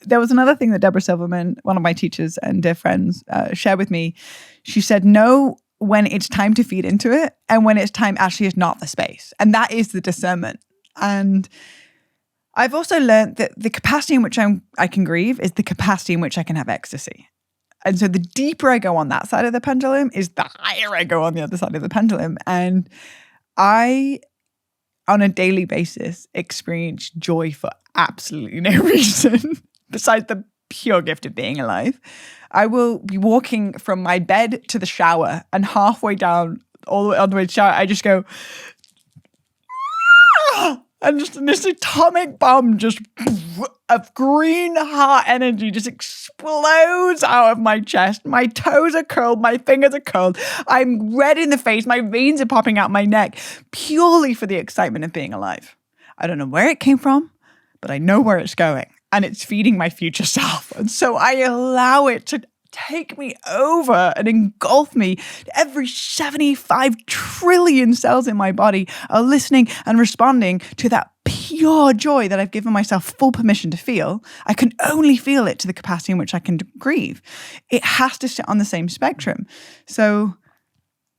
there was another thing that Deborah Silverman, one of my teachers and dear friends, shared with me. She said, know when it's time to feed into it and when it's time actually is not the space. And that is the discernment. And I've also learned that the capacity in which I can grieve is the capacity in which I can have ecstasy. And so the deeper I go on that side of the pendulum is the higher I go on the other side of the pendulum. And I, on a daily basis, experience joy for absolutely no reason besides the pure gift of being alive. I will be walking from my bed to the shower, and halfway down, all the way on the way to the shower, I just go, and just this atomic bomb just of green heart energy just explodes out of my chest. My toes are curled, my fingers are curled. I'm red in the face, my veins are popping out my neck, purely for the excitement of being alive. I don't know where it came from, but I know where it's going, and it's feeding my future self. And so I allow it to take me over and engulf me. Every 75 trillion cells in my body are listening and responding to that pure joy that I've given myself full permission to feel. I can only feel it to the capacity in which I can grieve. It has to sit on the same spectrum. So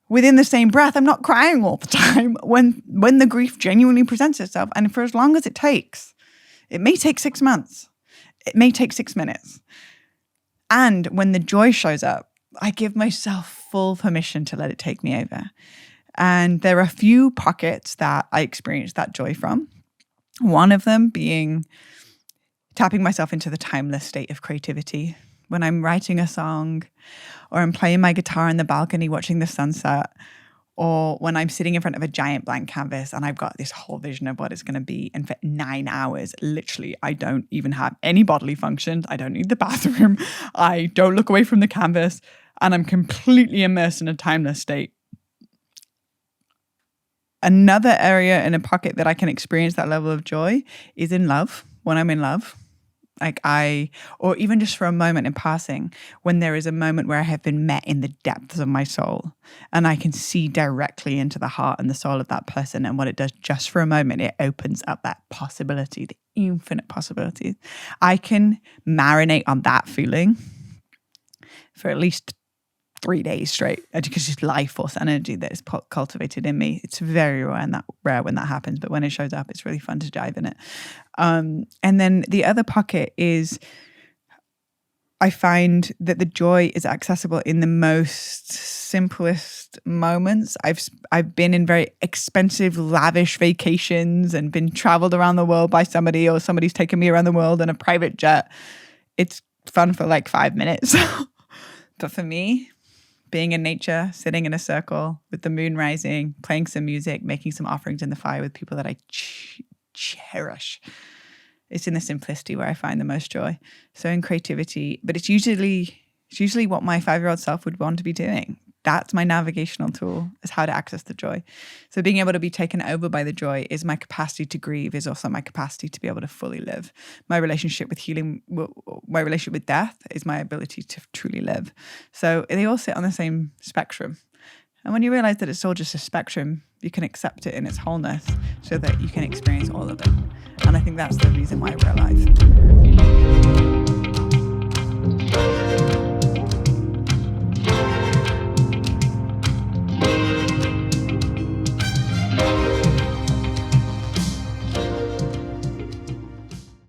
within the same breath, I'm not crying all the time when the grief genuinely presents itself. And for as long as it takes, it may take 6 months. It may take 6 minutes. And when the joy shows up, I give myself full permission to let it take me over. And there are a few pockets that I experience that joy from. One of them being tapping myself into the timeless state of creativity. When I'm writing a song, or I'm playing my guitar in the balcony watching the sunset, or when I'm sitting in front of a giant blank canvas and I've got this whole vision of what it's going to be. And for 9 hours, literally, I don't even have any bodily functions. I don't need the bathroom. I don't look away from the canvas. And I'm completely immersed in a timeless state. Another area in a pocket that I can experience that level of joy is in love, when I'm in love. Or even just for a moment in passing, when there is a moment where I have been met in the depths of my soul and I can see directly into the heart and the soul of that person, and what it does just for a moment, it opens up that possibility, the infinite possibilities. I can marinate on that feeling for at least 3 days straight, because it's life force energy that is cultivated in me. It's very rare when that happens, but when it shows up, it's really fun to dive in it. And then the other pocket is, I find that the joy is accessible in the most simplest moments. I've been in very expensive, lavish vacations and been traveled around the world by somebody, or somebody's taken me around the world in a private jet. It's fun for like 5 minutes. But for me, being in nature, sitting in a circle with the moon rising, playing some music, making some offerings in the fire with people that I cherish. It's in the simplicity where I find the most joy. So in creativity, but it's usually what my 5-year-old self would want to be doing. That's my navigational tool, is how to access the joy. So being able to be taken over by the joy is my capacity to grieve, is also my capacity to be able to fully live. My relationship with healing, my relationship with death is my ability to truly live. So they all sit on the same spectrum. And when you realize that it's all just a spectrum, you can accept it in its wholeness so that you can experience all of it. And I think that's the reason why we're alive.